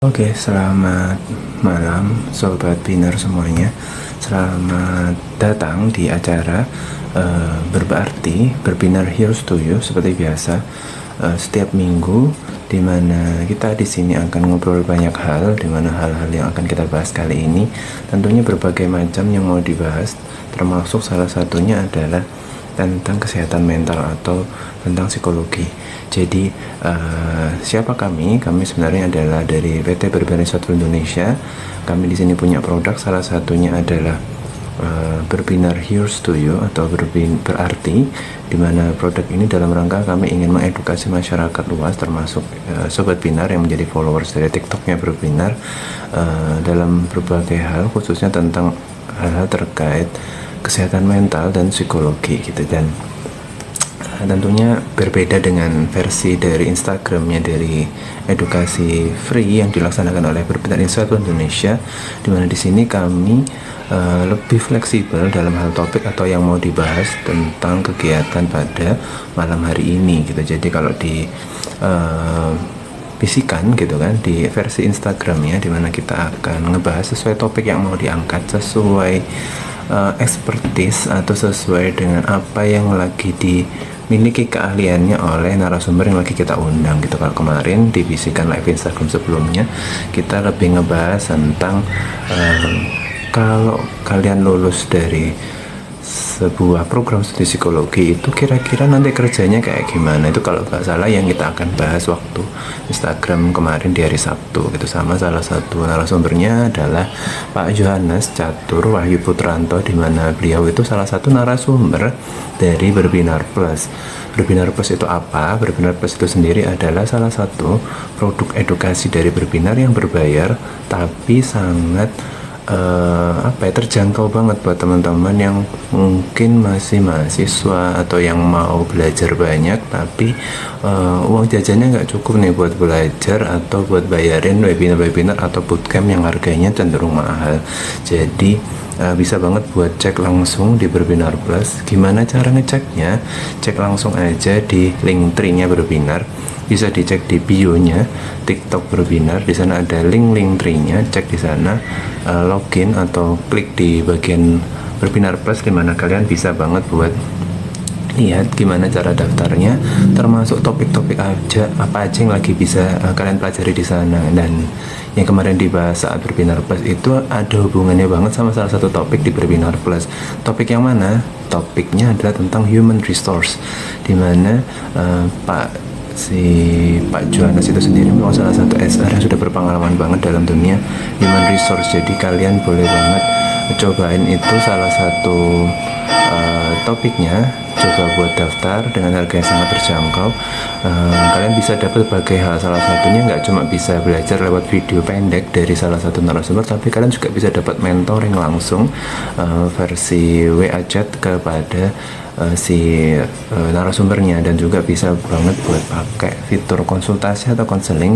Oke, selamat malam Sobat Biner semuanya. Selamat datang di acara berarti Berbinar Heroes to You. Seperti biasa, setiap minggu dimana kita di sini akan ngobrol banyak hal, dimana hal-hal yang akan kita bahas kali ini tentunya berbagai macam yang mau dibahas, termasuk salah satunya adalah tentang kesehatan mental atau tentang psikologi. Jadi siapa kami? Kami sebenarnya adalah dari PT Berbinar Software Indonesia. Kami di sini punya produk, salah satunya adalah Berbinar Heroes to You atau berarti, dimana produk ini dalam rangka kami ingin mengedukasi masyarakat luas, termasuk Sobat Binar yang menjadi followers dari TikToknya Berbinar dalam berbagai hal, khususnya tentang hal-hal terkait kesehatan mental dan psikologi gitu. Dan tentunya berbeda dengan versi dari Instagramnya dari edukasi free yang dilaksanakan oleh Berbinar Software Indonesia, dimana di sini kami lebih fleksibel dalam hal topik atau yang mau dibahas tentang kegiatan pada malam hari ini gitu. Jadi kalau di bisikan gitu kan di versi Instagramnya, dimana kita akan ngebahas sesuai topik yang mau diangkat, sesuai expertise atau sesuai dengan apa yang lagi dimiliki keahliannya oleh narasumber yang lagi kita undang gitu. Kalau kemarin di bisikan live Instagram sebelumnya kita lebih ngebahas tentang kalau kalian lulus dari sebuah program studi psikologi itu kira-kira nanti kerjanya kayak gimana. Itu kalau nggak salah yang kita akan bahas waktu Instagram kemarin di hari Sabtu gitu. Sama salah satu narasumbernya adalah Pak Johannes Catur Wahyu Putranto, di mana beliau itu salah satu narasumber dari Berbinar Plus. Berbinar Plus itu apa? Berbinar Plus itu sendiri adalah salah satu produk edukasi dari Berbinar yang berbayar tapi sangat terjangkau banget buat teman-teman yang mungkin masih mahasiswa atau yang mau belajar banyak tapi uang jajannya nggak cukup nih buat belajar atau buat bayarin webinar-webinar atau bootcamp yang harganya cenderung mahal. Jadi bisa banget buat cek langsung di Berbinar Plus. Gimana cara ngeceknya? Cek langsung aja di link tree-nya Berbinar. Bisa dicek di bio-nya TikTok Berbinar. Di sana ada link tree-nya. Cek di sana, login atau klik di bagian Berbinar Plus, dimana kalian bisa banget buat lihat gimana cara daftarnya, termasuk topik-topik aja apa aja yang lagi bisa kalian pelajari di sana. Dan yang kemarin dibahas saat Berbinar Plus itu ada hubungannya banget sama salah satu topik di Berbinar Plus. Topik yang mana? Topiknya adalah tentang human resource, dimana Pak Johannes itu sendiri memang salah satu SR yang sudah berpengalaman banget dalam dunia human resource. Jadi kalian boleh banget cobain itu, salah satu topiknya. Coba buat daftar dengan harga yang sangat terjangkau. Kalian bisa dapat berbagai hal, salah satunya nggak cuma bisa belajar lewat video pendek dari salah satu narasumber, tapi kalian juga bisa dapat mentoring langsung versi WA chat kepada si narasumbernya, dan juga bisa banget buat pakai fitur konsultasi atau konseling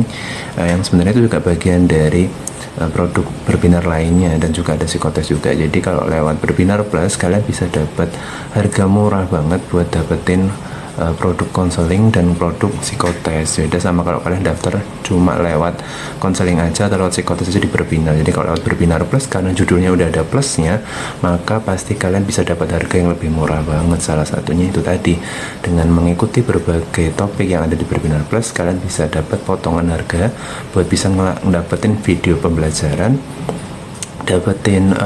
yang sebenarnya itu juga bagian dari produk Berbinar lainnya, dan juga ada psikotes juga. Jadi kalau lewat Berbinar Plus kalian bisa dapat harga murah banget buat dapetin produk konseling dan produk psikotes. Beda sama kalau kalian daftar cuma lewat konseling aja atau lewat psikotes aja di Berbinar. Jadi kalau lewat Berbinar Plus, karena judulnya udah ada plusnya, maka pasti kalian bisa dapat harga yang lebih murah banget. Salah satunya itu tadi, dengan mengikuti berbagai topik yang ada di Berbinar Plus, kalian bisa dapat potongan harga buat bisa ngedapetin video pembelajaran, dapetin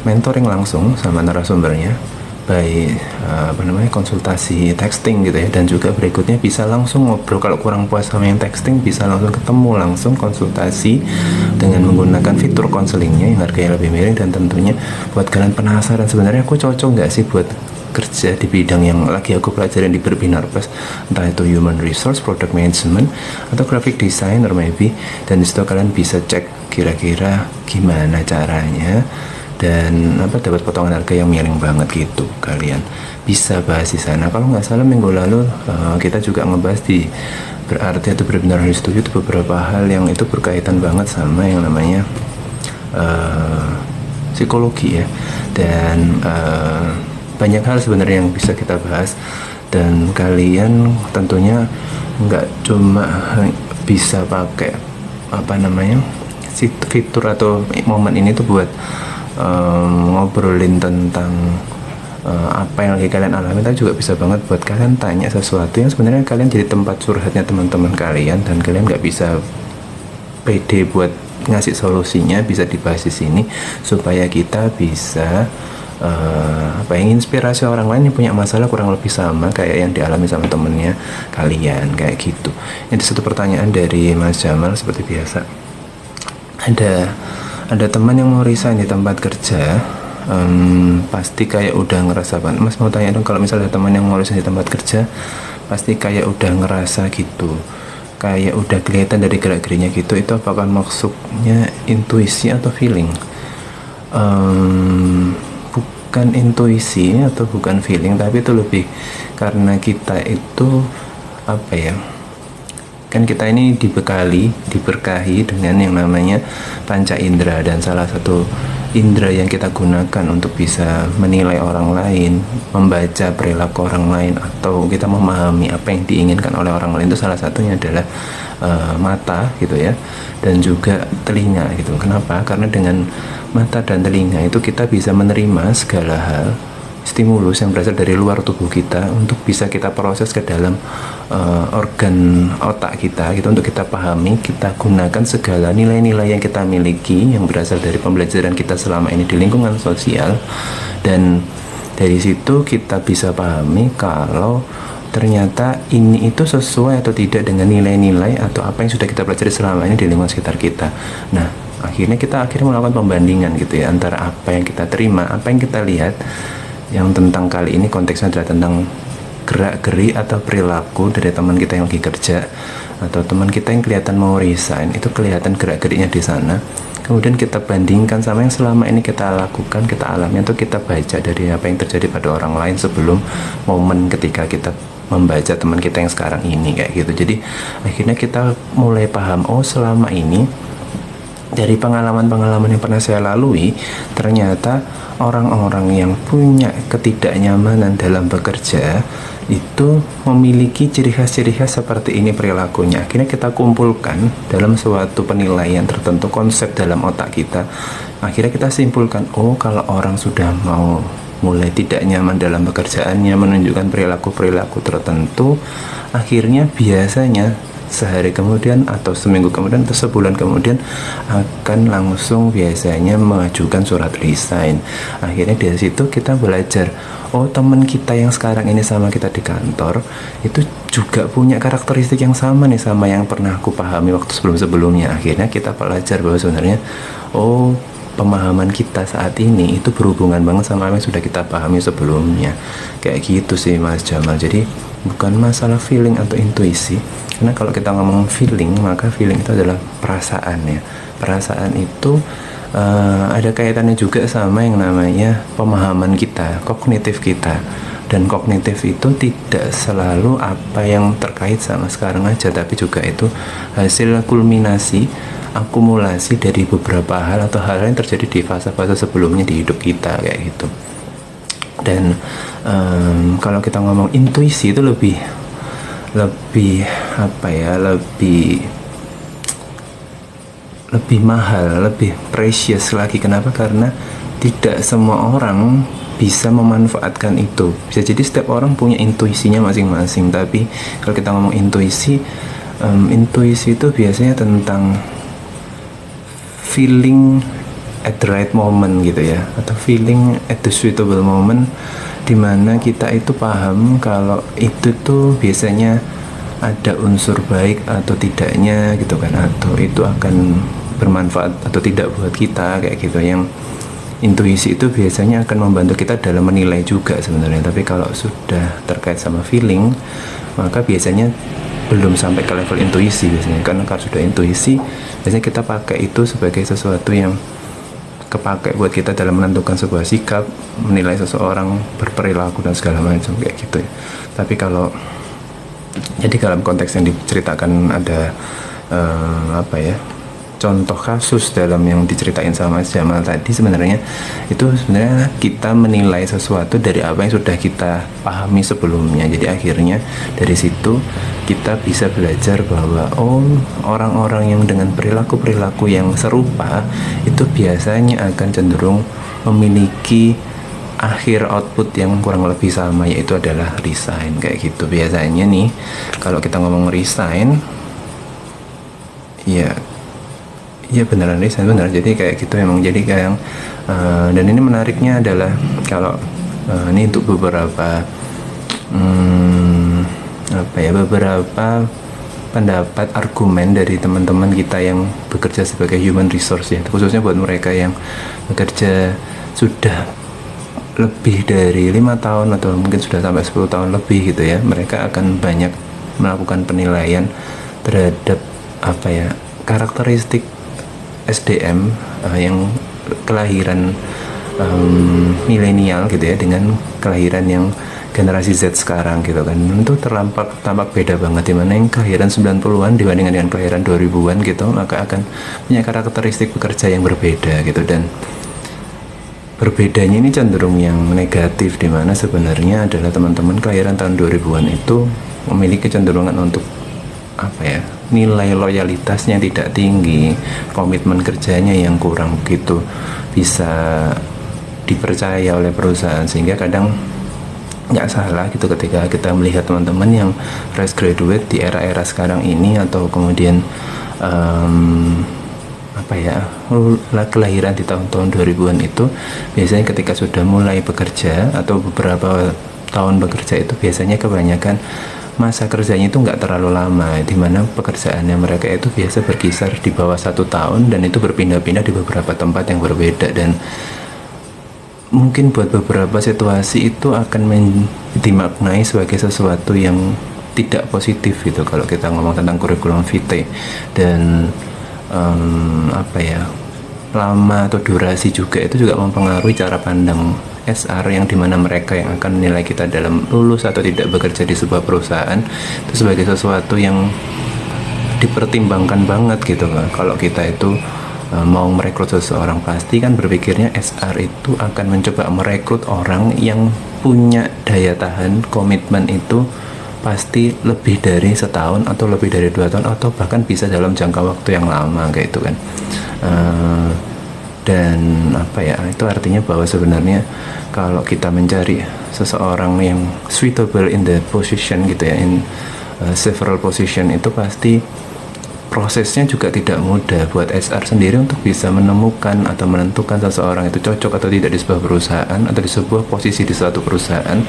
mentoring langsung sama narasumbernya, baik konsultasi texting gitu ya, dan juga berikutnya bisa langsung ngobrol. Kalau kurang puas sama yang texting, bisa langsung ketemu, langsung konsultasi dengan menggunakan fitur konselingnya yang harganya lebih miring. Dan tentunya buat kalian penasaran, sebenarnya aku cocok nggak sih buat kerja di bidang yang lagi aku pelajarin di Berbinar Plus, entah itu human resource, product management, atau graphic designer maybe. Dan disitu kalian bisa cek kira-kira gimana caranya, dan dapat potongan harga yang miring banget gitu. Kalian bisa bahas di sana. Kalau nggak salah minggu lalu kita juga ngebahas di berarti atau Berbinar Heroes to You itu beberapa hal yang itu berkaitan banget sama yang namanya psikologi ya. Dan banyak hal sebenarnya yang bisa kita bahas, dan kalian tentunya nggak cuma bisa pakai fitur atau momen ini tuh buat ngobrolin tentang apa yang lagi kalian alami, tapi juga bisa banget buat kalian tanya sesuatu yang sebenarnya kalian jadi tempat curhatnya teman-teman kalian, dan kalian nggak bisa pede buat ngasih solusinya. Bisa dibahas di sini supaya kita bisa inspirasi orang lain yang punya masalah kurang lebih sama kayak yang dialami sama temennya kalian, kayak gitu. Ini satu pertanyaan dari Mas Jamal seperti biasa. Ada teman yang mau resign di tempat kerja. Pasti kayak udah ngerasa banget. Mas mau tanya dong, kalau misalnya teman yang mau resign di tempat kerja, pasti kayak udah ngerasa gitu, kayak udah kelihatan dari gerak-geriknya gitu, itu apakah maksudnya intuisi atau feeling? Bukan intuisi atau bukan feeling, tapi itu lebih karena kita itu kan kita ini diberkahi dengan yang namanya panca indera, dan salah satu indera yang kita gunakan untuk bisa menilai orang lain, membaca perilaku orang lain, atau kita memahami apa yang diinginkan oleh orang lain, itu salah satunya adalah mata gitu ya, dan juga telinga gitu. Kenapa? Karena dengan mata dan telinga itu kita bisa menerima segala hal, stimulus yang berasal dari luar tubuh kita, untuk bisa kita proses ke dalam organ otak kita gitu, untuk kita pahami, kita gunakan segala nilai-nilai yang kita miliki yang berasal dari pembelajaran kita selama ini di lingkungan sosial, dan dari situ kita bisa pahami kalau ternyata ini itu sesuai atau tidak dengan nilai-nilai atau apa yang sudah kita pelajari selama ini di lingkungan sekitar kita. Nah, akhirnya kita melakukan pembandingan gitu ya, antara apa yang kita terima, apa yang kita lihat, yang tentang kali ini konteksnya adalah tentang gerak-geri atau perilaku dari teman kita yang lagi kerja, atau teman kita yang kelihatan mau resign, itu kelihatan gerak-geriknya di sana. Kemudian kita bandingkan sama yang selama ini kita lakukan, kita alami, atau kita baca dari apa yang terjadi pada orang lain sebelum momen ketika kita membaca teman kita yang sekarang ini, kayak gitu. Jadi akhirnya kita mulai paham, oh selama ini dari pengalaman-pengalaman yang pernah saya lalui, ternyata orang-orang yang punya ketidaknyamanan dalam bekerja itu memiliki ciri khas seperti ini perilakunya. Akhirnya kita kumpulkan dalam suatu penilaian tertentu, konsep dalam otak kita. Akhirnya kita simpulkan, oh kalau orang sudah mau mulai tidak nyaman dalam pekerjaannya, menunjukkan perilaku-perilaku tertentu, akhirnya biasanya sehari kemudian atau seminggu kemudian atau sebulan kemudian akan langsung biasanya mengajukan surat resign. Akhirnya dari situ kita belajar, oh teman kita yang sekarang ini sama kita di kantor itu juga punya karakteristik yang sama nih sama yang pernah aku pahami waktu sebelum-sebelumnya. Akhirnya kita belajar bahwa sebenarnya oh pemahaman kita saat ini itu berhubungan banget sama apa yang sudah kita pahami sebelumnya, kayak gitu sih Mas Jamal. Jadi bukan masalah feeling atau intuisi, karena kalau kita ngomong feeling, maka feeling itu adalah perasaan ya. Perasaan itu ada kaitannya juga sama yang namanya pemahaman kita, kognitif kita. Dan kognitif itu tidak selalu apa yang terkait sama sekarang aja, tapi juga itu hasil kulminasi, akumulasi dari beberapa hal atau hal yang terjadi di fase-fase sebelumnya di hidup kita, kayak gitu. Dan kalau kita ngomong intuisi itu lebih mahal, lebih precious lagi. Kenapa? Karena tidak semua orang bisa memanfaatkan itu. Bisa jadi setiap orang punya intuisinya masing-masing, tapi kalau kita ngomong intuisi itu biasanya tentang feeling at the right moment gitu ya, atau feeling at the suitable moment, dimana kita itu paham kalau itu tuh biasanya ada unsur baik atau tidaknya gitu kan, atau itu akan bermanfaat atau tidak buat kita, kayak gitu. Yang intuisi itu biasanya akan membantu kita dalam menilai juga sebenarnya. Tapi kalau sudah terkait sama feeling, maka biasanya belum sampai ke level intuisi biasanya. Karena kalau sudah intuisi, biasanya kita pakai itu sebagai sesuatu yang kepakai buat kita dalam menentukan sebuah sikap, menilai seseorang berperilaku dan segala macam, kayak gitu ya. Tapi kalau jadi dalam konteks yang diceritakan ada contoh kasus dalam yang diceritain sama Mas Jamal tadi, sebenarnya itu sebenarnya kita menilai sesuatu dari apa yang sudah kita pahami sebelumnya. Jadi akhirnya dari situ kita bisa belajar bahwa orang-orang yang dengan perilaku-perilaku yang serupa itu biasanya akan cenderung memiliki akhir output yang kurang lebih sama, yaitu adalah resign kayak gitu. Biasanya nih kalau kita ngomong resign, ya beneran resign, bener. Jadi kayak gitu emang. Jadi kayak dan ini menariknya adalah kalau ini untuk beberapa beberapa pendapat argumen dari teman-teman kita yang bekerja sebagai human resource ya, khususnya buat mereka yang bekerja sudah lebih dari 5 tahun atau mungkin sudah sampai 10 tahun lebih gitu ya. Mereka akan banyak melakukan penilaian terhadap karakteristik SDM yang kelahiran milenial gitu ya dengan kelahiran yang generasi Z sekarang gitu kan. Itu tampak beda banget, dimana yang kelahiran 90-an dibandingkan dengan kelahiran 2000-an gitu, maka akan punya karakteristik bekerja yang berbeda gitu. Dan berbedanya ini cenderung yang negatif, dimana sebenarnya adalah teman-teman kelahiran tahun 2000-an itu memiliki kecenderungan untuk nilai loyalitasnya tidak tinggi, komitmen kerjanya yang kurang begitu bisa dipercaya oleh perusahaan, sehingga kadang nggak salah gitu ketika kita melihat teman-teman yang fresh graduate di era-era sekarang ini, atau kemudian kelahiran di tahun-tahun 2000-an itu biasanya ketika sudah mulai bekerja atau beberapa tahun bekerja itu biasanya kebanyakan masa kerjanya itu nggak terlalu lama, dimana pekerjaannya mereka itu biasa berkisar di bawah 1 tahun dan itu berpindah-pindah di beberapa tempat yang berbeda. Dan mungkin buat beberapa situasi itu akan dimaknai sebagai sesuatu yang tidak positif gitu kalau kita ngomong tentang kurikulum vitae. Dan lama atau durasi juga itu juga mempengaruhi cara pandang SR, yang dimana mereka yang akan menilai kita dalam lulus atau tidak bekerja di sebuah perusahaan itu sebagai sesuatu yang dipertimbangkan banget gitu kan. Kalau kita itu mau merekrut seseorang, pasti kan berpikirnya SR itu akan mencoba merekrut orang yang punya daya tahan, komitmen itu pasti lebih dari 1 tahun atau lebih dari 2 tahun atau bahkan bisa dalam jangka waktu yang lama kayak itu kan. Dan itu artinya bahwa sebenarnya kalau kita mencari seseorang yang suitable in the position gitu ya, in several position, itu pasti prosesnya juga tidak mudah buat SR sendiri untuk bisa menemukan atau menentukan seseorang itu cocok atau tidak di sebuah perusahaan atau di sebuah posisi di suatu perusahaan.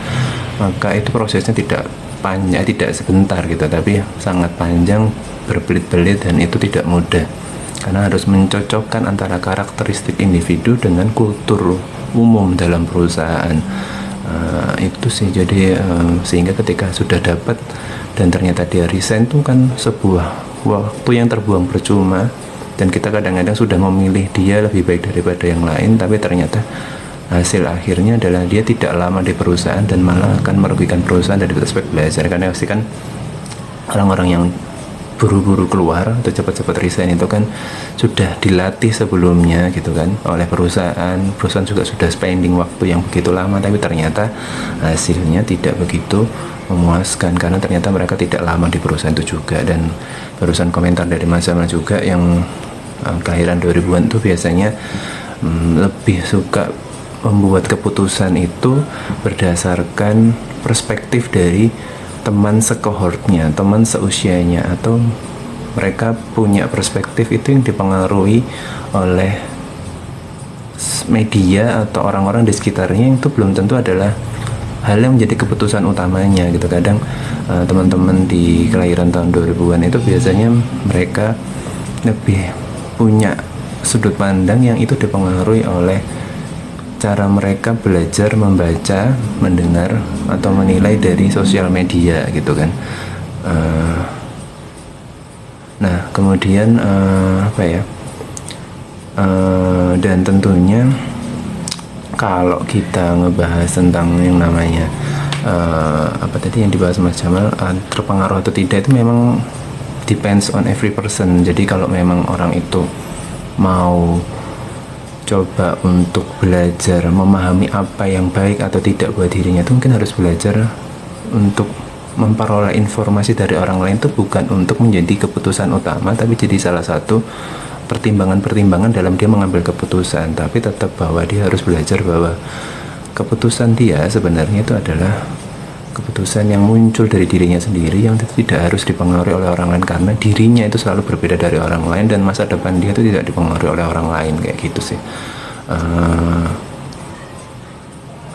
Maka itu prosesnya tidak panjang, tidak sebentar gitu, tapi sangat panjang, berbelit-belit, dan itu tidak mudah karena harus mencocokkan antara karakteristik individu dengan kultur umum dalam perusahaan. Itu sih. Jadi sehingga ketika sudah dapat dan ternyata dia resign, itu kan sebuah waktu yang terbuang percuma, dan kita kadang-kadang sudah memilih dia lebih baik daripada yang lain, tapi ternyata hasil akhirnya adalah dia tidak lama di perusahaan dan malah akan merugikan perusahaan dari aspek belajar. Karena pasti kan orang-orang yang buru-buru keluar atau cepat-cepat resign itu kan sudah dilatih sebelumnya gitu kan oleh perusahaan juga sudah spending waktu yang begitu lama, tapi ternyata hasilnya tidak begitu memuaskan karena ternyata mereka tidak lama di perusahaan itu juga. Dan barusan komentar dari Mas Jamal juga yang kelahiran 2000-an itu biasanya lebih suka membuat keputusan itu berdasarkan perspektif dari teman sekohortnya, teman seusianya, atau mereka punya perspektif itu yang dipengaruhi oleh media atau orang-orang di sekitarnya, yang itu belum tentu adalah hal yang menjadi keputusan utamanya gitu. Kadang teman-teman di kelahiran tahun 2000-an itu biasanya mereka lebih punya sudut pandang yang itu dipengaruhi oleh cara mereka belajar membaca, mendengar, atau menilai dari sosial media gitu kan. Nah kemudian dan tentunya kalau kita ngebahas tentang yang namanya apa tadi yang dibahas Mas Jamal, terpengaruh atau tidak, itu memang depends on every person. Jadi kalau memang orang itu mau coba untuk belajar memahami apa yang baik atau tidak buat dirinya, itu mungkin harus belajar untuk memperoleh informasi dari orang lain itu bukan untuk menjadi keputusan utama, tapi jadi salah satu pertimbangan-pertimbangan dalam dia mengambil keputusan. Tapi tetap bahwa dia harus belajar bahwa keputusan dia sebenarnya itu adalah keputusan yang muncul dari dirinya sendiri, yang tidak harus dipengaruhi oleh orang lain, karena dirinya itu selalu berbeda dari orang lain dan masa depan dia itu tidak dipengaruhi oleh orang lain, kayak gitu sih.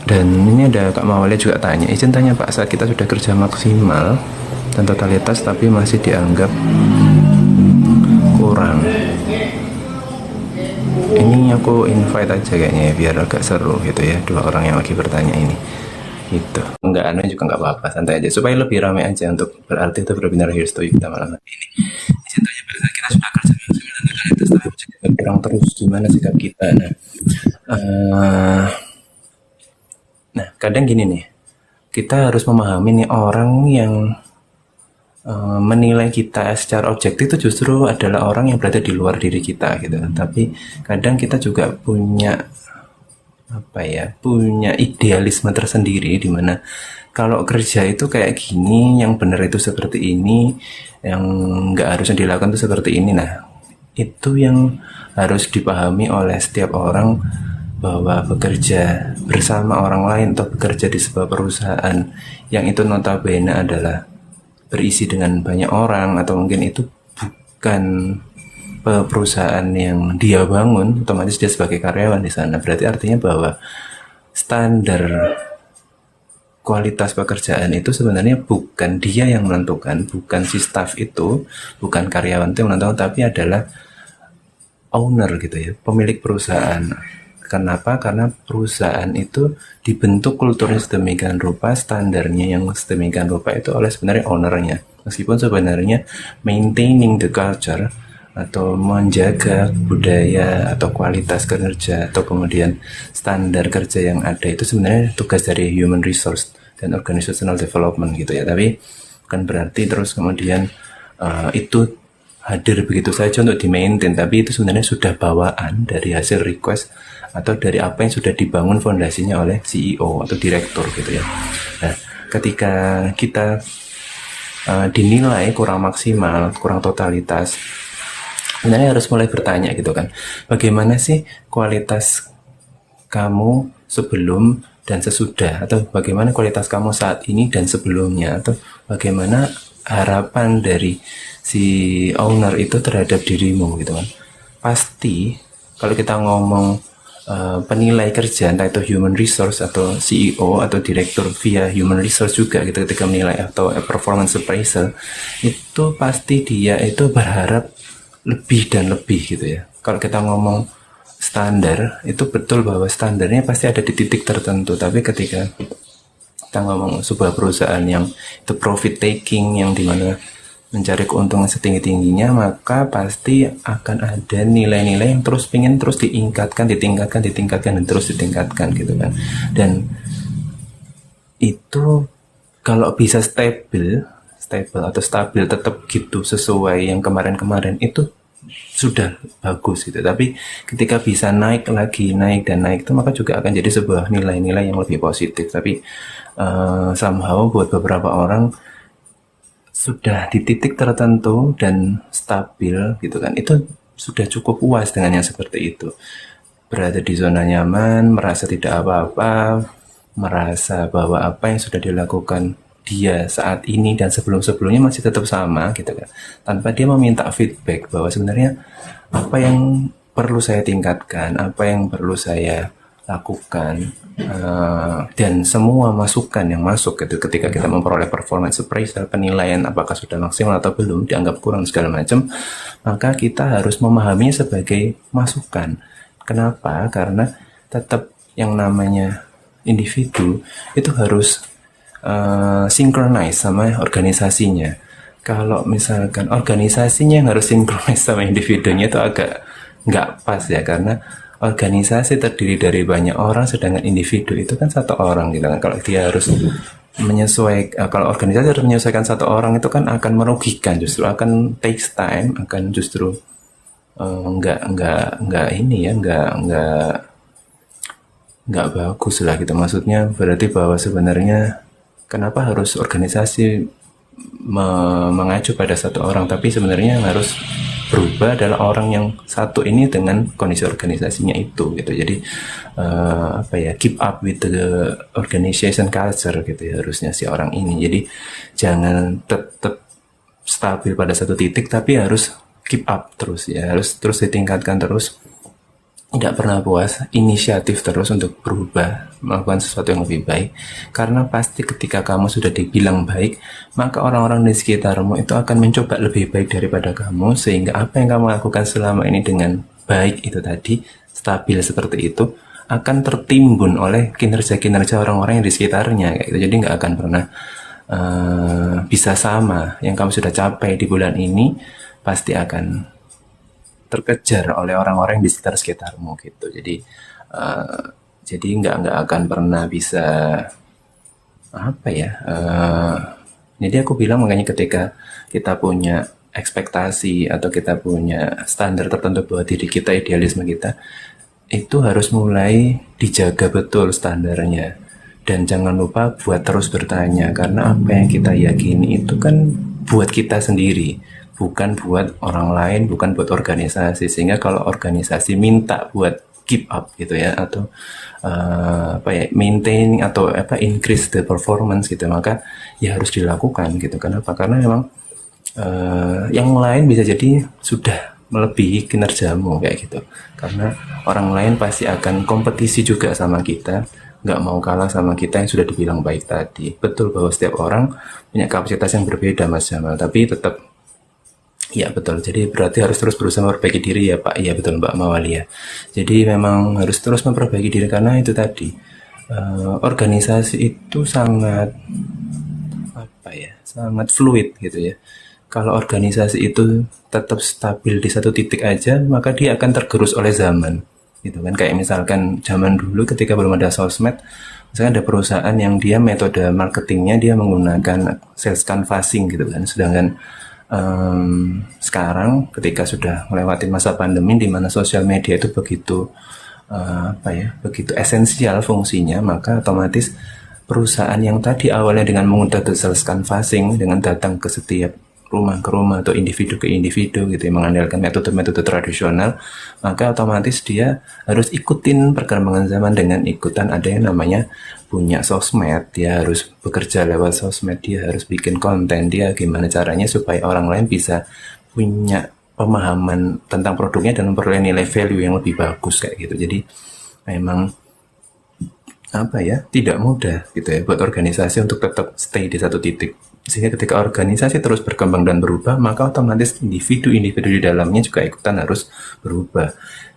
Dan ini ada Kak Mawalia juga tanya, izin tanya Pak, saat kita sudah kerja maksimal dan totalitas tapi masih dianggap kurang, ini aku invite aja kayaknya ya, biar agak seru gitu ya, dua orang yang lagi bertanya ini gitu. Enggak, aneh juga nggak apa-apa, santai aja supaya lebih ramai aja. Untuk berarti itu benar-benar here's to you kita malam hari ini. Izin tanya Pak, saat kita sudah kerja maksimal dan totalitas tapi masih dianggap kurang, terus gimana sikap kita? Nah, kadang gini nih, kita harus memahami nih, orang yang menilai kita secara objektif itu justru adalah orang yang berada di luar diri kita gitu. Tapi kadang kita juga punya punya idealisme tersendiri, di mana kalau kerja itu kayak gini, yang benar itu seperti ini, yang nggak harusnya dilakukan itu seperti ini. Nah, itu yang harus dipahami oleh setiap orang, bahwa bekerja bersama orang lain atau bekerja di sebuah perusahaan yang itu notabene adalah berisi dengan banyak orang, atau mungkin itu bukan perusahaan yang dia bangun, otomatis dia sebagai karyawan di sana. Berarti artinya bahwa standar kualitas pekerjaan itu sebenarnya bukan dia yang menentukan, bukan si staff itu, bukan karyawan itu yang menentukan, tapi adalah owner gitu ya, pemilik perusahaan. Kenapa? Karena perusahaan itu dibentuk kulturnya sedemikian rupa, standarnya yang sedemikian rupa itu oleh sebenarnya ownernya. Meskipun sebenarnya maintaining the culture atau menjaga budaya atau kualitas kerja atau kemudian standar kerja yang ada itu sebenarnya tugas dari human resource dan organizational development gitu ya. Tapi bukan berarti terus kemudian itu hadir begitu saja untuk di-maintain, tapi itu sebenarnya sudah bawaan dari hasil request atau dari apa yang sudah dibangun fondasinya oleh CEO atau direktur gitu ya. Nah, ketika kita dinilai kurang maksimal, kurang totalitas, sebenarnya harus mulai bertanya gitu kan, bagaimana sih kualitas kamu sebelum dan sesudah, atau bagaimana kualitas kamu saat ini dan sebelumnya, atau bagaimana harapan dari si owner itu terhadap dirimu gitu kan. Pasti kalau kita ngomong penilai kerja, entah itu human resource atau CEO atau direktur via human resource juga gitu, ketika menilai atau performance appraisal, itu pasti dia itu berharap lebih dan lebih gitu ya. Kalau kita ngomong standar, itu betul bahwa standarnya pasti ada di titik tertentu, tapi ketika kita ngomong sebuah perusahaan yang itu profit taking, yang dimana mencari keuntungan setinggi-tingginya, maka pasti akan ada nilai-nilai yang terus pengen terus ditingkatkan dan terus ditingkatkan gitu kan. Dan itu kalau bisa stabil atau stabil tetap gitu sesuai yang kemarin-kemarin, itu sudah bagus gitu. Tapi ketika bisa naik lagi, naik itu maka juga akan jadi sebuah nilai-nilai yang lebih positif. Tapi somehow buat beberapa orang sudah di titik tertentu dan stabil gitu kan, itu sudah cukup puas dengan yang seperti itu, berada di zona nyaman, merasa tidak apa-apa, merasa bahwa apa yang sudah dilakukan dia saat ini dan sebelum-sebelumnya masih tetap sama gitu kan, tanpa dia meminta feedback bahwa sebenarnya apa yang perlu saya tingkatkan, apa yang perlu saya lakukan, dan semua masukan yang masuk gitu, ketika kita memperoleh performance appraisal, penilaian apakah sudah maksimal atau belum, dianggap kurang segala macam, maka kita harus memahaminya sebagai masukan. Kenapa? Karena tetap yang namanya individu itu harus synchronize sama organisasinya. Kalau misalkan organisasinya yang harus synchronize sama individunya, itu agak nggak pas ya, karena organisasi terdiri dari banyak orang, sedangkan individu itu kan satu orang gitu kan. Kalau dia harus kalau organisasi harus menyesuaikan satu orang itu kan akan merugikan, justru akan takes time, akan justru nggak ini ya, nggak bagus lah gitu. Maksudnya berarti bahwa sebenarnya kenapa harus organisasi mengacu pada satu orang, tapi sebenarnya yang harus berubah adalah orang yang satu ini dengan kondisi organisasinya itu gitu. Jadi apa ya, keep up with the organization culture gitu ya harusnya si orang ini. Jadi jangan tetap stabil pada satu titik, tapi harus keep up terus ya, harus terus ditingkatkan terus, tidak pernah puas, inisiatif terus untuk berubah, melakukan sesuatu yang lebih baik. Karena pasti ketika kamu sudah dibilang baik, maka orang-orang di sekitarmu itu akan mencoba lebih baik daripada kamu, sehingga apa yang kamu lakukan selama ini dengan baik itu tadi, stabil seperti itu, akan tertimbun oleh kinerja-kinerja orang-orang yang di sekitarnya kayak gitu. Jadi nggak akan pernah bisa sama. Yang kamu sudah capai di bulan ini pasti akan terkejar oleh orang-orang di sekitarmu gitu. Jadi nggak akan pernah bisa apa ya. Jadi aku bilang makanya ketika kita punya ekspektasi atau kita punya standar tertentu bahwa diri kita, idealisme kita, itu harus mulai dijaga betul standarnya. Dan jangan lupa buat terus bertanya, karena apa yang kita yakini itu kan buat kita sendiri, bukan buat orang lain, bukan buat organisasi. Sehingga kalau organisasi minta buat keep up gitu ya, atau apa ya, maintain atau apa, increase the performance gitu, maka ya harus dilakukan gitu. Kenapa? Karena memang yang lain bisa jadi sudah melebihi kinerjamu kayak gitu. Karena orang lain pasti akan kompetisi juga sama kita, nggak mau kalah sama kita yang sudah dibilang baik tadi. Betul bahwa setiap orang punya kapasitas yang berbeda Mas Jamal, tapi tetap ya betul. Jadi berarti harus terus berusaha memperbaiki diri ya Pak. Iya betul Mbak Mawalia. Jadi memang harus terus memperbaiki diri karena itu tadi organisasi itu sangat apa ya, sangat fluid gitu ya. Kalau organisasi itu tetap stabil di satu titik aja, maka dia akan tergerus oleh zaman gitu kan. Kayak misalkan zaman dulu ketika belum ada sosmed, misalkan ada perusahaan yang dia metode marketingnya dia menggunakan sales canvassing gitu kan. Sedangkan sekarang ketika sudah melewati masa pandemi di mana sosial media itu begitu apa ya, begitu esensial fungsinya, maka otomatis perusahaan yang tadi awalnya dengan menggunakan sales canvassing, dengan datang ke setiap rumah ke rumah atau individu ke individu gitu, yang mengandalkan metode-metode tradisional, maka otomatis dia harus ikutin perkembangan zaman dengan ikutan ada yang namanya punya sosmed. Dia harus bekerja lewat sosmed, dia harus bikin konten, dia gimana caranya supaya orang lain bisa punya pemahaman tentang produknya dan memperoleh nilai value yang lebih bagus kayak gitu. Jadi memang apa ya, tidak mudah gitu ya buat organisasi untuk tetap stay di satu titik. Sehingga ketika organisasi terus berkembang dan berubah, maka otomatis individu-individu di dalamnya juga ikutan harus berubah,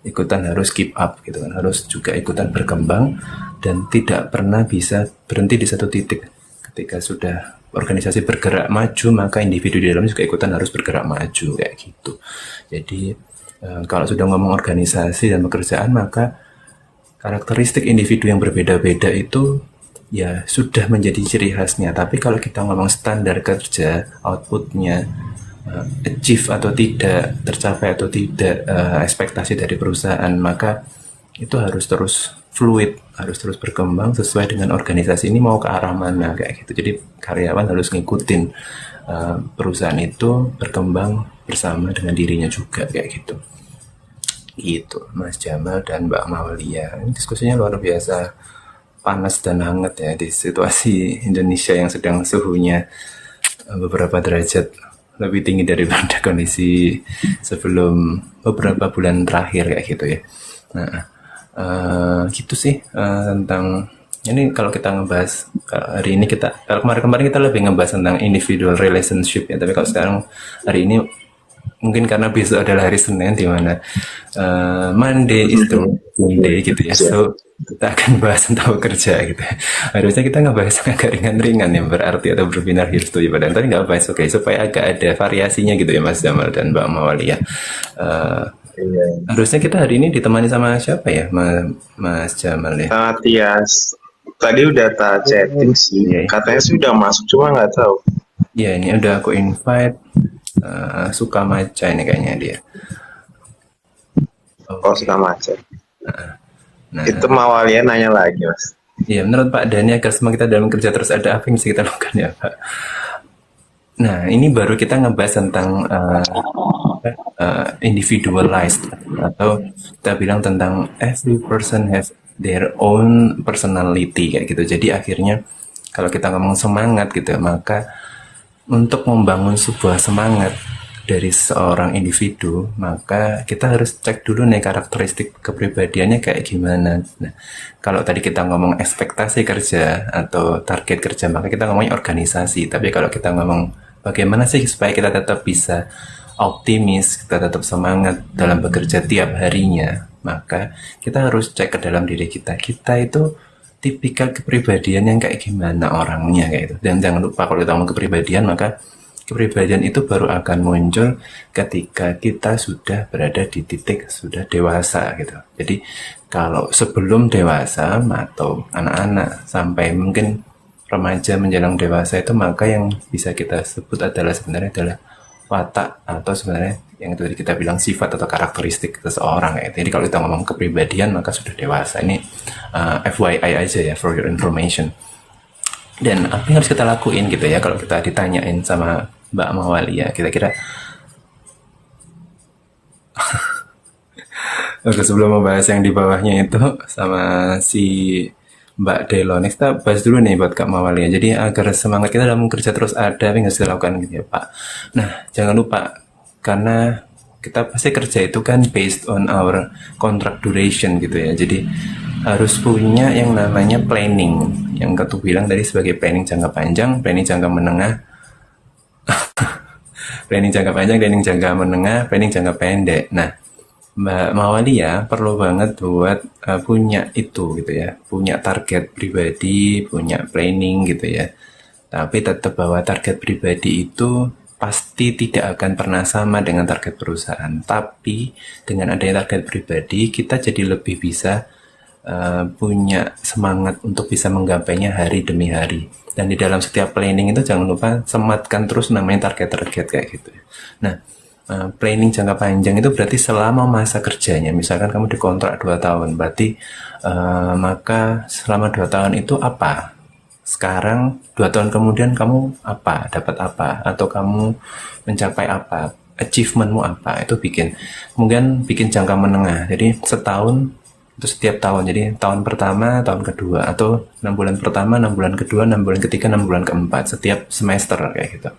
ikutan harus keep up gitu kan, harus juga ikutan berkembang dan tidak pernah bisa berhenti di satu titik. Ketika sudah organisasi bergerak maju, maka individu di dalamnya juga ikutan harus bergerak maju kayak gitu. Jadi kalau sudah ngomong organisasi dan pekerjaan, maka karakteristik individu yang berbeda-beda itu ya sudah menjadi ciri khasnya. Tapi kalau kita ngomong standar kerja, outputnya achieve atau tidak, tercapai atau tidak ekspektasi dari perusahaan, maka itu harus terus fluid, harus terus berkembang sesuai dengan organisasi ini mau ke arah mana kayak gitu. Jadi karyawan harus ngikutin perusahaan itu berkembang bersama dengan dirinya juga kayak gitu. Gitu Mas Jamal dan Mbak Mawalia. Ini diskusinya luar biasa panas dan hangat ya di situasi Indonesia yang sedang suhunya beberapa derajat lebih tinggi daripada kondisi sebelum beberapa bulan terakhir kayak gitu ya. Nah, gitu sih tentang ini. Kalau kita ngebahas hari ini, kita kemarin-kemarin kita lebih ngebahas tentang individual relationship ya, tapi kalau sekarang hari ini mungkin karena besok adalah hari Senin di mana Monday is the Monday gitu ya. So kita akan bahas tentang bekerja gitu. Harusnya kita ngebahas yang agak ringan-ringan yang berarti atau berbinar gitu ya. Padahal tadi nggak bahas supaya agak ada variasinya gitu ya Mas Jamal dan Mbak Mawalia. Harusnya kita hari ini ditemani sama siapa ya Mas Jamal ya? Tias. Tadi udah tak chatting sih, Iya, katanya sih udah masuk cuma nggak tahu. ya ini udah aku invite. Suka maca ini kayaknya dia. Oh Oke. suka macet. Itu Nah, Mawalia nanya lagi mas. ya menurut Pak Dani agar semua kita dalam kerja terus ada apa yang bisa kita lakukan ya Pak? Nah, ini baru kita ngebahas tentang individualized atau kita bilang tentang every person has their own personality kayak gitu. Jadi akhirnya kalau kita ngomong semangat gitu ya, maka untuk membangun sebuah semangat dari seorang individu, maka kita harus cek dulu nih karakteristik kepribadiannya kayak gimana. Nah, kalau tadi kita ngomong ekspektasi kerja atau target kerja, maka kita ngomongnya organisasi. Tapi kalau kita ngomong bagaimana sih supaya kita tetap bisa optimis, kita tetap semangat dalam bekerja tiap harinya, maka kita harus cek ke dalam diri kita. Kita itu tipikal kepribadian yang kayak gimana orangnya kayak gitu. Dan jangan lupa kalau kita ngomong kepribadian, maka kepribadian itu baru akan muncul ketika kita sudah berada di titik sudah dewasa gitu. Jadi kalau sebelum dewasa atau anak-anak sampai mungkin remaja menjelang dewasa itu, maka yang bisa kita sebut adalah sebenarnya adalah watak atau sebenarnya yang tadi kita bilang sifat atau karakteristik seseorang ya. Jadi kalau kita ngomong kepribadian maka sudah dewasa. Ini FYI aja ya, for your information. Dan apa yang harus kita lakuin gitu ya kalau kita ditanyain sama Mbak Mawalia kira-kira. Oke, sebelum membahas yang di bawahnya itu sama si Mbak Delonex, kita bahas dulu nih buat Kak Mawalia. Jadi agar semangat kita dalam kerja terus ada, apa yang harus kita lakukan gitu ya Pak. Nah, jangan lupa, karena kita pasti kerja itu kan based on our contract duration gitu ya. Jadi harus punya yang namanya planning. Yang Kak bilang tadi sebagai planning jangka panjang, planning jangka menengah, planning jangka panjang, planning jangka menengah, planning jangka pendek. Nah, Mbak Mawalia perlu banget buat punya itu gitu ya, punya target pribadi, punya planning gitu ya. Tapi tetap bahwa target pribadi itu pasti tidak akan pernah sama dengan target perusahaan. Tapi dengan adanya target pribadi, kita jadi lebih bisa punya semangat untuk bisa menggapainya hari demi hari. Dan di dalam setiap planning itu jangan lupa sematkan terus namanya target-target kayak gitu. Nah, planning jangka panjang itu berarti selama masa kerjanya. Misalkan kamu dikontrak 2 tahun, berarti maka selama 2 tahun itu apa? Sekarang 2 tahun kemudian kamu apa? Dapat apa? Atau kamu mencapai apa? Achievementmu apa? Itu kemudian bikin jangka menengah. Jadi setahun itu setiap tahun. Jadi tahun pertama, tahun kedua, atau 6 bulan pertama, 6 bulan kedua, 6 bulan ketiga, 6 bulan keempat, setiap semester kayak gitu.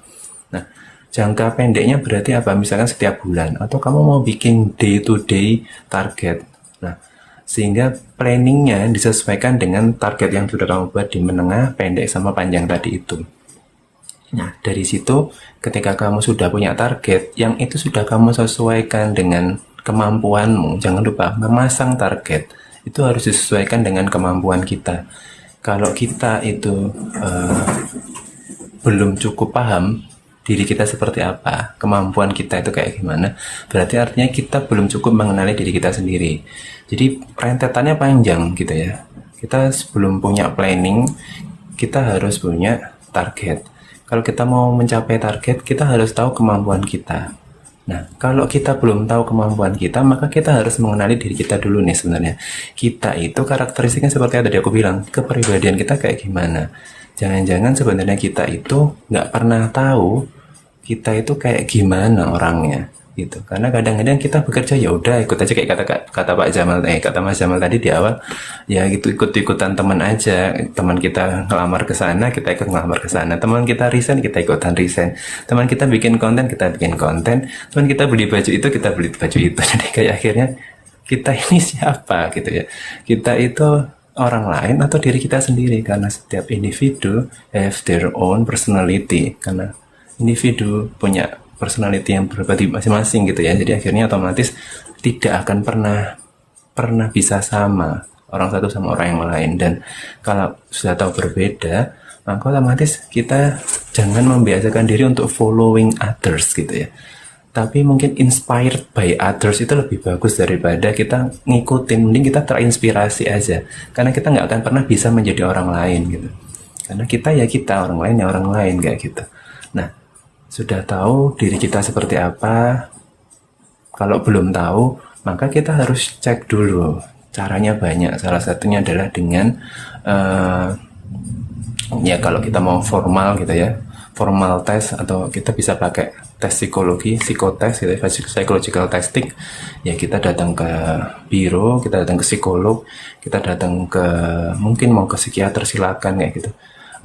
Nah, jangka pendeknya berarti apa? Misalkan setiap bulan, atau kamu mau bikin day to day target. Nah, sehingga planningnya disesuaikan dengan target yang sudah kamu buat di menengah, pendek, sama panjang tadi itu. Nah, dari situ ketika kamu sudah punya target, yang itu sudah kamu sesuaikan dengan kemampuanmu. Jangan lupa, memasang target itu harus disesuaikan dengan kemampuan kita. Kalau kita itu belum cukup paham diri kita seperti apa, kemampuan kita itu kayak gimana, berarti artinya kita belum cukup mengenali diri kita sendiri. Jadi rentetannya panjang gitu ya. Kita sebelum punya planning, kita harus punya target. Kalau kita mau mencapai target, kita harus tahu kemampuan kita. Nah, kalau kita belum tahu kemampuan kita, maka kita harus mengenali diri kita dulu nih sebenarnya. Kita itu karakteristiknya seperti yang tadi aku bilang, kepribadian kita kayak gimana. Jangan-jangan sebenarnya kita itu nggak pernah tahu kita itu kayak gimana orangnya gitu. Karena kadang-kadang kita bekerja ya udah ikut aja kayak kata Pak Jamal kata Mas Jamal tadi di awal, ya gitu ikut-ikutan teman aja. Teman kita ngelamar ke sana, kita ikut ngelamar ke sana. Teman kita resign, kita ikutan resign. Teman kita bikin konten, kita bikin konten. Teman kita beli baju itu, kita beli baju itu. Jadi kayak akhirnya kita ini siapa gitu ya. Kita itu orang lain atau diri kita sendiri, karena setiap individu have their own personality, karena individu punya personality yang berbeda masing-masing gitu ya. Jadi akhirnya otomatis tidak akan pernah bisa sama orang satu sama orang yang lain. Dan kalau sudah tahu berbeda, maka otomatis kita jangan membiasakan diri untuk following others gitu ya. tapi mungkin inspired by others itu lebih bagus daripada kita ngikutin. Mending kita terinspirasi aja, karena kita nggak akan pernah bisa menjadi orang lain gitu, karena kita ya kita, orang lain ya orang lain kayak gitu. Nah, sudah tahu diri kita seperti apa. Kalau belum tahu, maka kita harus cek dulu. Caranya banyak, salah satunya adalah dengan ya kalau kita mau formal gitu ya, formal test, atau kita bisa pakai tes psikologi, psikotes gitu ya, psychological testing. Ya kita datang ke biro, kita datang ke psikolog, kita datang ke, mungkin mau ke psikiater, silakan kayak gitu.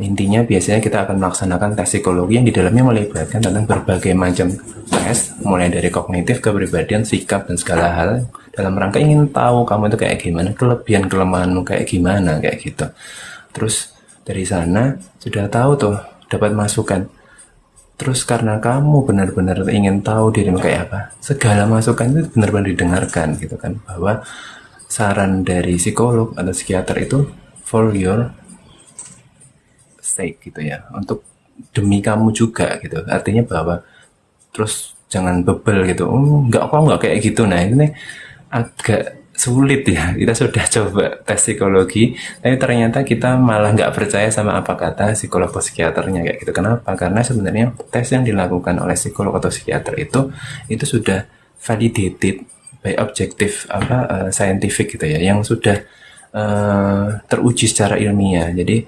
Intinya biasanya kita akan melaksanakan tes psikologi yang di dalamnya melibatkan tentang berbagai macam tes, mulai dari kognitif, kepribadian, sikap, dan segala hal, dalam rangka ingin tahu kamu itu kayak gimana, kelebihan kelemahanmu kayak gimana kayak gitu. Terus dari sana sudah tahu tuh, dapat masukan. Terus karena kamu benar-benar ingin tahu dirimu kayak apa, segala masukan itu benar-benar didengarkan gitu kan, bahwa saran dari psikolog atau psikiater itu for your sake gitu ya, untuk demi kamu juga gitu. Artinya bahwa terus jangan bebel gitu, nggak, kok nggak kayak gitu. Nah ini agak sulit ya, kita sudah coba tes psikologi tapi ternyata kita malah nggak percaya sama apa kata psikolog atau psikiaternya kayak gitu. Kenapa? Karena sebenarnya tes yang dilakukan oleh psikolog atau psikiater itu sudah validated by objektif scientific gitu ya, yang sudah teruji secara ilmiah. Jadi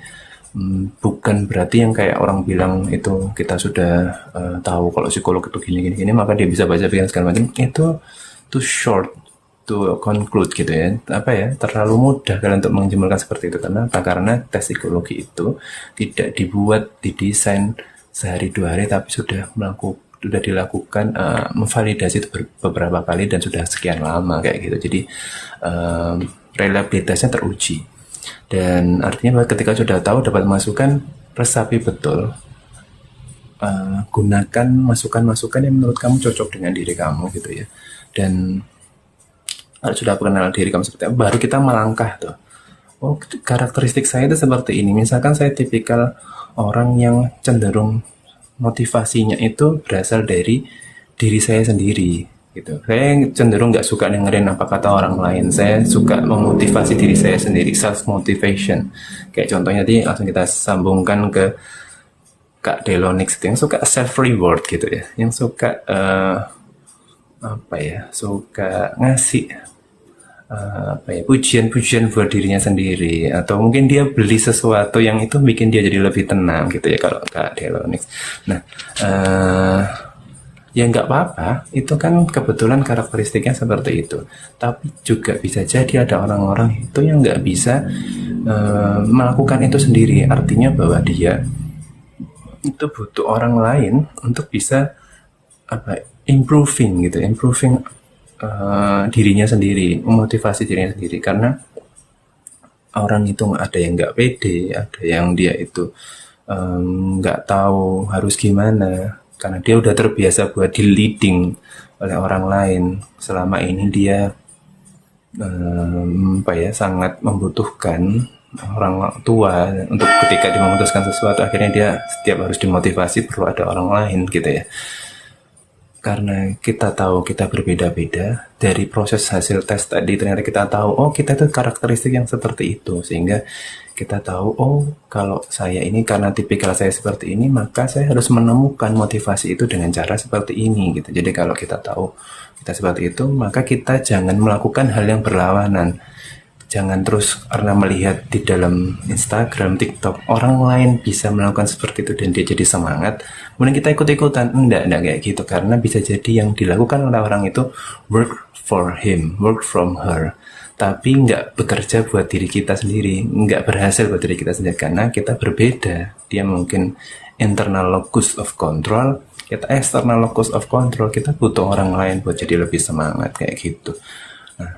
bukan berarti yang kayak orang bilang itu kita sudah tahu kalau psikolog itu gini maka dia bisa baca pikiran segala macam. Itu too short to conclude gitu ya, terlalu mudah kalian untuk menjemurkan seperti itu. Kenapa? Karena tes psikologi itu tidak dibuat, didesain sehari dua hari, tapi sudah dilakukan memvalidasi itu beberapa kali dan sudah sekian lama kayak gitu. Jadi reliabilitasnya teruji, dan artinya bahwa ketika sudah tahu, dapat masukan, resapi betul, gunakan masukan-masukan yang menurut kamu cocok dengan diri kamu gitu ya. Dan kalau sudah mengenal diri kamu seperti apa, baru kita melangkah tuh. Oh, karakteristik saya itu seperti ini. Misalkan saya tipikal orang yang cenderung motivasinya itu berasal dari diri saya sendiri gitu. Saya cenderung nggak suka dengerin apa kata orang lain. Saya suka memotivasi diri saya sendiri, self motivation. Kayak contohnya tadi langsung kita sambungkan ke Kak Delonix itu, yang suka self reward gitu ya, yang suka suka ngasih pujian-pujian buat dirinya sendiri, atau mungkin dia beli sesuatu yang itu bikin dia jadi lebih tenang gitu ya, kalau Kak Delonix. Nah, ya nggak apa-apa, itu kan kebetulan karakteristiknya seperti itu. Tapi juga bisa jadi ada orang-orang itu yang nggak bisa melakukan itu sendiri. Artinya bahwa dia itu butuh orang lain untuk bisa improving dirinya sendiri, memotivasi dirinya sendiri. Karena orang itu ada yang nggak pede, ada yang dia itu nggak tahu harus gimana, karena dia udah terbiasa buat di leading oleh orang lain. Selama ini dia sangat membutuhkan orang tua untuk ketika dia memutuskan sesuatu, akhirnya dia setiap harus dimotivasi perlu ada orang lain gitu ya. Karena kita tahu kita berbeda-beda, dari proses hasil tes tadi ternyata kita tahu, oh kita itu karakteristik yang seperti itu, sehingga kita tahu, oh kalau saya ini karena tipikal saya seperti ini, maka saya harus menemukan motivasi itu dengan cara seperti ini gitu. Jadi kalau kita tahu kita seperti itu, maka kita jangan melakukan hal yang berlawanan. Jangan terus karena melihat di dalam Instagram, TikTok, orang lain bisa melakukan seperti itu dan dia jadi semangat, kemudian kita ikut-ikutan. Enggak kayak gitu. Karena bisa jadi yang dilakukan oleh orang itu work for him, work from her, tapi nggak bekerja buat diri kita sendiri, nggak berhasil buat diri kita sendiri, karena kita berbeda. Dia mungkin internal locus of control, kita external locus of control. Kita butuh orang lain buat jadi lebih semangat kayak gitu. Nah,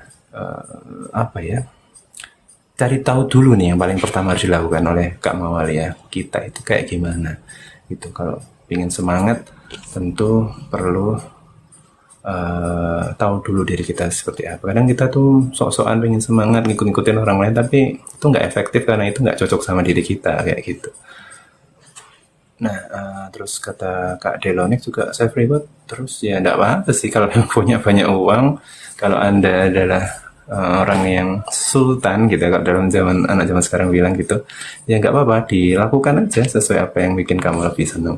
cari tahu dulu nih yang paling pertama harus dilakukan oleh Kak Mawali ya, kita itu kayak gimana gitu. Kalau ingin semangat tentu perlu tahu dulu diri kita seperti apa. Kadang kita tuh sok-sokan pengen semangat ngikut-ngikutin orang lain, tapi itu nggak efektif karena itu nggak cocok sama diri kita kayak gitu. Nah, terus kata Kak Delonik juga self reward. Terus ya enggak apa-apa sih kalau memang punya banyak uang. Kalau Anda adalah orang yang sultan gitu ya, kalau dalam zaman anak zaman sekarang bilang gitu, ya nggak apa-apa, dilakukan aja sesuai apa yang bikin kamu lebih senang.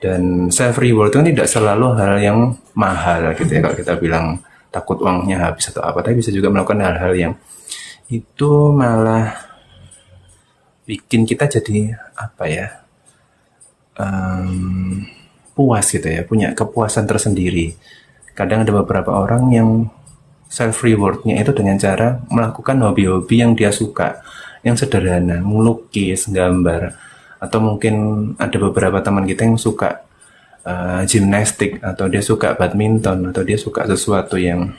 Dan self reward itu kan tidak selalu hal yang mahal gitu ya, kalau kita bilang takut uangnya habis atau apa, tapi bisa juga melakukan hal-hal yang itu malah bikin kita jadi apa ya, puas gitu ya, punya kepuasan tersendiri. Kadang ada beberapa orang yang self rewardnya itu dengan cara melakukan hobi-hobi yang dia suka, yang sederhana, melukis, gambar, atau mungkin ada beberapa teman kita yang suka gimnastik, atau dia suka badminton, atau dia suka sesuatu yang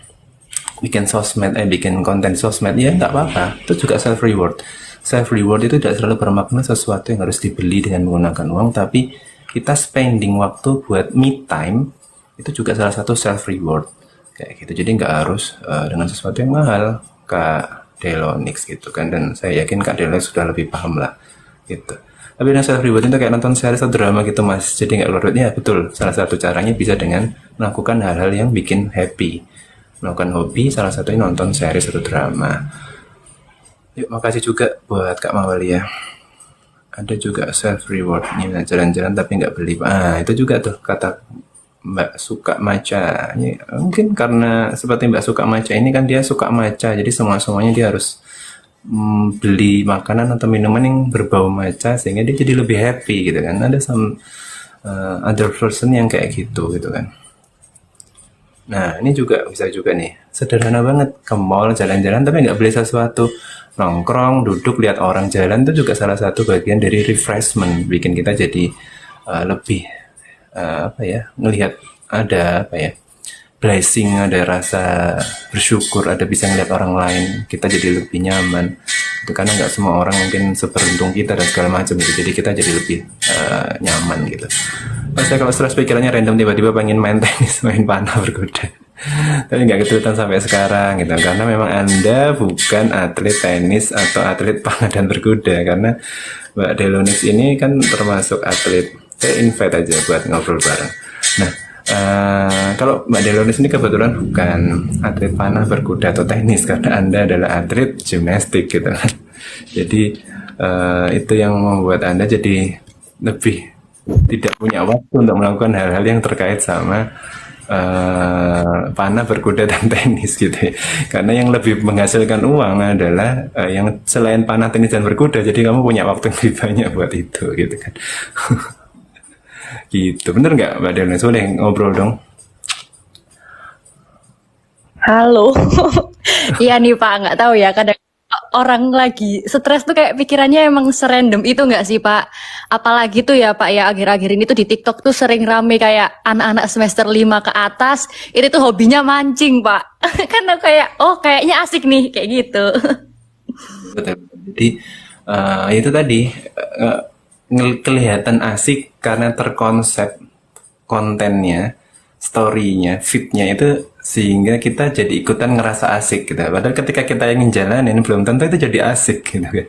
bikin sosmed, bikin konten sosmed, ya nggak apa-apa, itu juga self reward. Self reward itu tidak selalu bermakna sesuatu yang harus dibeli dengan menggunakan uang, tapi kita spending waktu buat me time itu juga salah satu self reward kayak gitu. Jadi nggak harus dengan sesuatu yang mahal, Kak Delonix gitu kan. Dan saya yakin Kak Delonix sudah lebih paham lah gitu. Tapi dengan self reward itu kayak nonton series atau drama gitu mas, jadi nggak keluar duit. Ya betul, salah satu caranya bisa dengan melakukan hal-hal yang bikin happy, melakukan hobi, salah satunya nonton series atau drama. Yuk, makasih juga buat Kak Mawalia. Ada juga self rewardnya, jalan-jalan tapi nggak beli. Itu juga tuh kata Mbak Suka Maca. Ini, mungkin karena seperti Mbak Suka Maca ini kan dia suka maca, jadi semuanya dia harus beli makanan atau minuman yang berbau maca sehingga dia jadi lebih happy gitu kan. Ada some other person yang kayak gitu kan. Nah, ini juga bisa juga nih. Sederhana banget, ke mall, jalan-jalan, tapi nggak beli sesuatu. Nongkrong, duduk, lihat orang jalan, itu juga salah satu bagian dari refreshment. Bikin kita jadi lebih, apa ya, ngelihat ada, apa ya, blessing, ada rasa bersyukur, ada bisa ngeliat orang lain. Kita jadi lebih nyaman. Itu karena nggak semua orang mungkin seberuntung kita dan segala macam gitu. Jadi kita jadi lebih nyaman gitu. Saya kalau stres pikirannya random, tiba-tiba pengen main tenis, main panah berkuda. Tapi nggak keturutan sampai sekarang gitu. Karena memang Anda bukan atlet tenis atau atlet panah dan berkuda. Karena Mbak Delonix ini kan termasuk atlet. Saya invite aja buat ngobrol bareng. Nah, kalau Mbak Delonix ini kebetulan bukan atlet panah, berkuda atau tenis. Karena Anda adalah atlet gimnastik gitu. Jadi itu yang membuat Anda jadi lebih tidak punya waktu untuk melakukan hal-hal yang terkait sama panah, berkuda, dan tenis gitu ya. Karena yang lebih menghasilkan uang adalah yang selain panah, tenis, dan berkuda. Jadi kamu punya waktu yang lebih banyak buat itu gitu kan. Gitu, bener nggak Mbak Delonix? Boleh ngobrol dong. Halo. Iya nih Pak, nggak tahu ya, kadang orang lagi stres tuh kayak pikirannya emang serandom itu nggak sih Pak? Apalagi tuh ya Pak ya, akhir-akhir ini tuh di TikTok tuh sering rame kayak anak-anak semester 5 ke atas, itu tuh hobinya mancing Pak. Karena kayak, oh kayaknya asik nih, kayak gitu. Betul. Jadi itu tadi kelihatan asik karena terkonsep kontennya, story-nya, feed-nya itu sehingga kita jadi ikutan ngerasa asik gitu. Padahal ketika kita ingin jalanin belum tentu itu jadi asik gitu kan.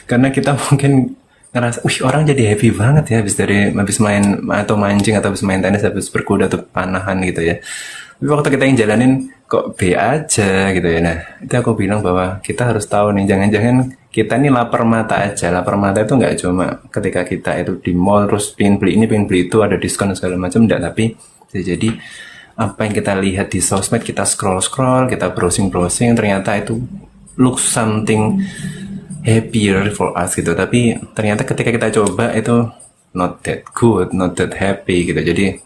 Karena kita mungkin ngerasa, wih orang jadi happy banget ya habis main atau mancing atau habis main tenis, habis berkuda atau panahan gitu ya. Tapi waktu kita yang jalanin kok B aja gitu ya. Nah, itu aku bilang bahwa kita harus tahu nih, jangan-jangan kita ini lapar mata aja. Lapar mata itu nggak cuma ketika kita itu di mall terus pengen beli ini, pengen beli itu, ada diskon segala macam, enggak. Tapi bisa jadi apa yang kita lihat di sosmed, kita scroll-scroll, kita browsing-browsing, ternyata itu looks something happier for us gitu. Tapi ternyata ketika kita coba itu not that good, not that happy gitu. Jadi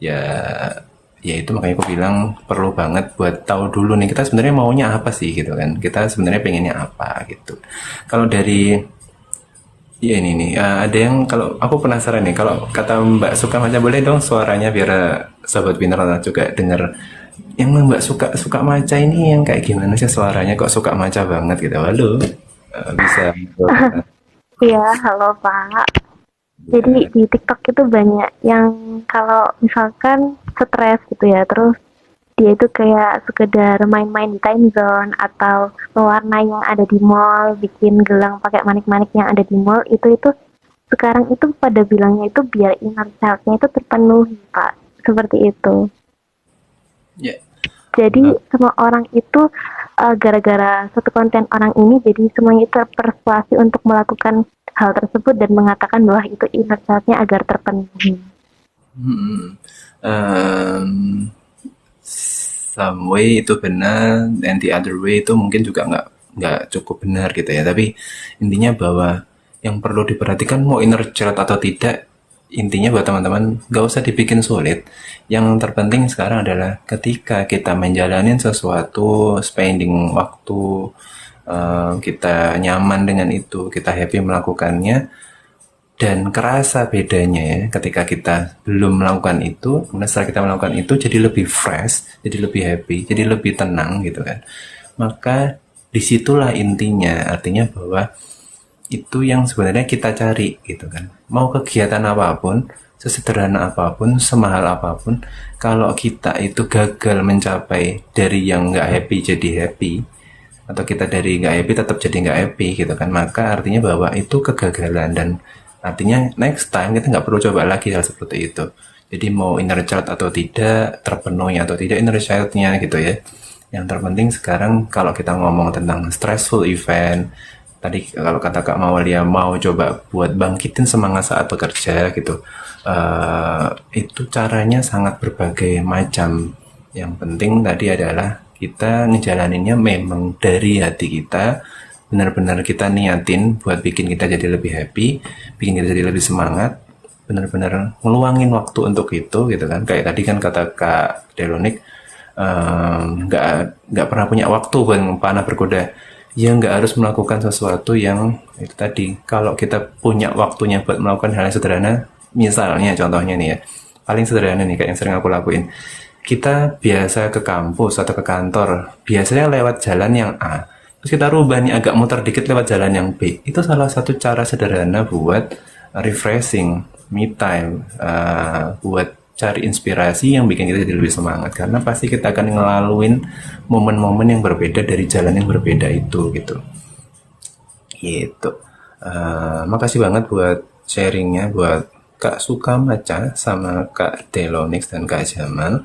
ya itu makanya aku bilang perlu banget buat tahu dulu nih kita sebenarnya maunya apa sih gitu kan. Kita sebenarnya pengennya apa gitu. Kalau dari ya ini nih, ada yang kalau aku penasaran nih, kalau kata Mbak Suka Maca boleh dong suaranya biar sahabat Pinter juga denger. Yang Mbak suka maca ini yang kayak gimana sih suaranya, kok suka maca banget gitu. Halo, bisa. Iya, halo Pak. Jadi di TikTok itu banyak yang kalau misalkan stres gitu ya, terus dia itu kayak sekedar main-main di time zone atau mewarnai yang ada di mall, bikin gelang pakai manik-manik yang ada di mall, itu sekarang itu pada bilangnya itu biar inner child-nya itu terpenuhi, Pak. Seperti itu. Ya. Jadi semua orang itu gara-gara satu konten orang ini, jadi semuanya terpersuasi untuk melakukan hal tersebut dan mengatakan bahwa itu inner child-nya agar terpenuhi. Some way itu benar, and the other way itu mungkin juga nggak cukup benar gitu ya. Tapi intinya bahwa yang perlu diperhatikan mau inner child atau tidak, intinya buat teman-teman nggak usah dibikin sulit. Yang terpenting sekarang adalah ketika kita menjalani sesuatu, spending waktu, kita nyaman dengan itu, kita happy melakukannya, dan kerasa bedanya ya ketika kita belum melakukan itu, kemudian setelah kita melakukan itu jadi lebih fresh, jadi lebih happy, jadi lebih tenang gitu kan. Maka disitulah intinya, artinya bahwa itu yang sebenarnya kita cari gitu kan. Mau kegiatan apapun, sesederhana apapun, semahal apapun, kalau kita itu gagal mencapai dari yang nggak happy jadi happy, atau kita dari nggak happy tetap jadi nggak happy gitu kan, maka artinya bahwa itu kegagalan, dan artinya next time kita nggak perlu coba lagi hal seperti itu. Jadi mau inner child atau tidak, terpenuhi atau tidak inner child-nya gitu ya. Yang terpenting sekarang kalau kita ngomong tentang stressful event, tadi kalau kata Kak Mawalia mau coba buat bangkitin semangat saat bekerja gitu, itu caranya sangat berbagai macam. Yang penting tadi adalah kita ngejalaninnya memang dari hati kita, benar-benar kita niatin buat bikin kita jadi lebih happy, bikin kita jadi lebih semangat, benar-benar ngeluangin waktu untuk itu gitu kan. Kayak tadi kan kata Kak Delonik, nggak pernah punya waktu buat panah berkuda. Ya nggak harus melakukan sesuatu yang itu tadi. Kalau kita punya waktunya buat melakukan hal yang sederhana, misalnya contohnya nih ya, paling sederhana nih kayak yang sering aku lakuin. Kita biasa ke kampus atau ke kantor, biasanya lewat jalan yang A, terus kita rubah nih agak muter dikit lewat jalan yang B. Itu salah satu cara sederhana buat refreshing, me time, buat cari inspirasi yang bikin kita jadi lebih semangat, karena pasti kita akan ngelaluin momen-momen yang berbeda dari jalan yang berbeda itu gitu. Makasih banget buat sharingnya buat Kak Sukamaca sama Kak Delonix dan Kak Jamal.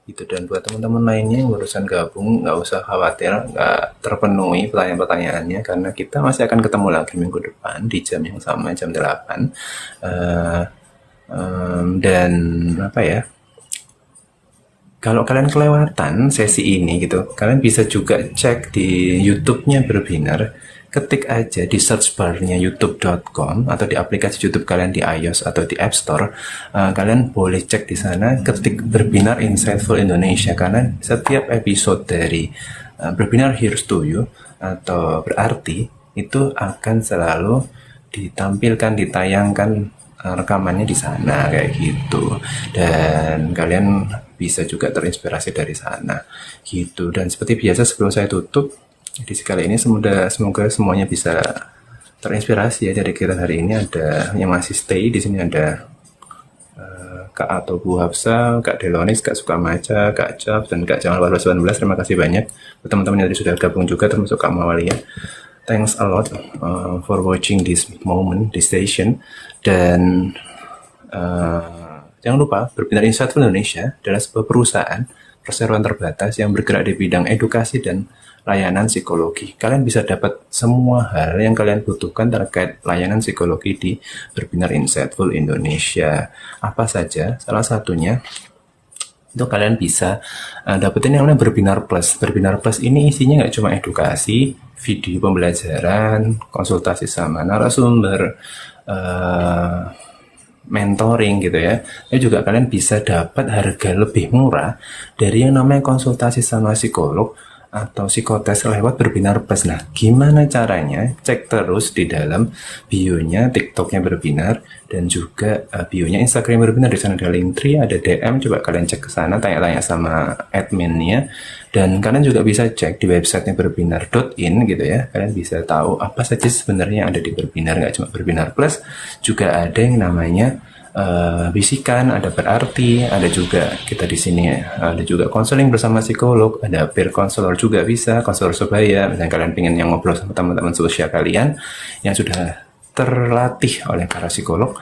Itu, dan buat teman-teman lainnya yang barusan gabung, nggak usah khawatir nggak terpenuhi pertanyaan-pertanyaannya, karena kita masih akan ketemu lagi minggu depan di jam yang sama, jam 8. Dan apa ya, kalau kalian kelewatan sesi ini gitu, kalian bisa juga cek di YouTube-nya Berbinar. Ketik aja di search bar-nya youtube.com atau di aplikasi YouTube kalian di iOS atau di App Store. Kalian boleh cek di sana, ketik Berbinar Insightful Indonesia, karena setiap episode dari Berbinar Here's to You atau berarti itu akan selalu ditampilkan, ditayangkan rekamannya di sana kayak gitu, dan kalian bisa juga terinspirasi dari sana gitu. Dan seperti biasa sebelum saya tutup edisi kali ini, semoga semuanya bisa terinspirasi ya dari kita hari ini. Ada yang masih stay di sini, ada Kak atau Bu Hafsa, Kak Delonis, Kak Sukamaca, Kak Cap, dan Kak Jamal 1819. Terima kasih banyak buat teman-teman yang tadi sudah gabung juga, termasuk Kak Mawalia. Thanks a lot for watching this moment, this session. Dan jangan lupa, Berbinar Insightful Indonesia adalah sebuah perusahaan perseroan terbatas yang bergerak di bidang edukasi dan layanan psikologi. Kalian bisa dapat semua hal yang kalian butuhkan terkait layanan psikologi di Berbinar Insightful Indonesia. Apa saja? Salah satunya itu kalian bisa dapetin yang namanya Berbinar Plus. Berbinar Plus ini isinya nggak cuma edukasi, video pembelajaran, konsultasi sama narasumber, mentoring gitu ya. Tapi juga kalian bisa dapat harga lebih murah dari yang namanya konsultasi sama psikolog atau psikotes lewat Berbinar Plus. Nah, gimana caranya? Cek terus di dalam bio-nya TikTok-nya Berbinar dan juga bio-nya Instagram Berbinar. Di sana ada Linktree, ada DM. Coba kalian cek ke sana, tanya-tanya sama adminnya. Dan kalian juga bisa cek di websitenya berbinar.in gitu ya. Kalian bisa tahu apa saja sebenarnya ada di Berbinar. Nggak cuma Berbinar Plus, juga ada yang namanya bisikan, ada berarti, ada juga kita di sini ada juga konseling bersama psikolog, ada peer counselor juga bisa, konselor sebaya. Misalnya kalian pengen yang ngobrol sama teman-teman seusia kalian yang sudah terlatih oleh para psikolog,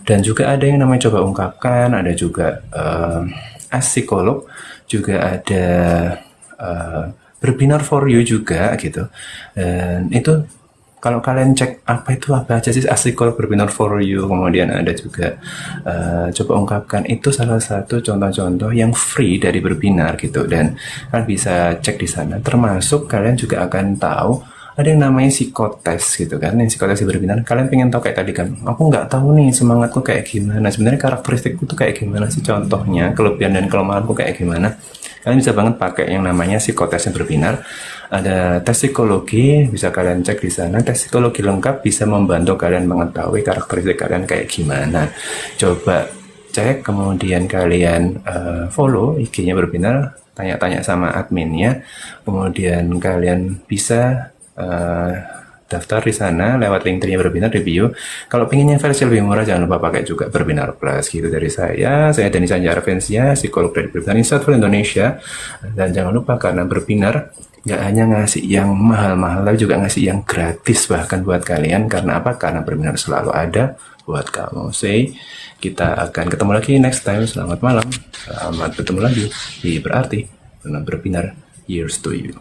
dan juga ada yang namanya coba ungkapkan, ada juga as psikolog, juga ada berbinar for you juga gitu. Dan itu kalau kalian cek apa aja sih psikolog berbinar for you, kemudian ada juga coba ungkapkan, itu salah satu contoh-contoh yang free dari berbinar gitu, dan kalian bisa cek di sana. Termasuk kalian juga akan tahu ada yang namanya psikotes gitu kan, yang psikotes berbinar. Kalian pengen tahu kayak tadi kan, aku nggak tahu nih semangatku kayak gimana, sebenarnya karakteristikku tuh kayak gimana sih, contohnya kelebihan dan kelemahanku kayak gimana. Kalian bisa banget pakai yang namanya psikotes yang berbinar. Ada tes psikologi, bisa kalian cek di sana. Tes psikologi lengkap bisa membantu kalian mengetahui karakteristik kalian kayak gimana. Coba cek, kemudian kalian follow IG-nya berbinar, tanya-tanya sama adminnya, kemudian kalian bisa daftar di sana lewat link trinya berbinar di bio. Kalau pengennya versi lebih murah, jangan lupa pakai juga Berbinar Plus gitu. Dari saya Dani Sanjaya Arvensia, psikolog dari Berbinar Institute for Indonesia. Dan jangan lupa, karena Berbinar nggak hanya ngasih yang mahal-mahal, tapi juga ngasih yang gratis bahkan buat kalian. Karena apa? Karena Berbinar selalu ada buat kamu. Kita akan ketemu lagi next time. Selamat malam, selamat ketemu lagi di Berarti, karena Berbinar, years to you.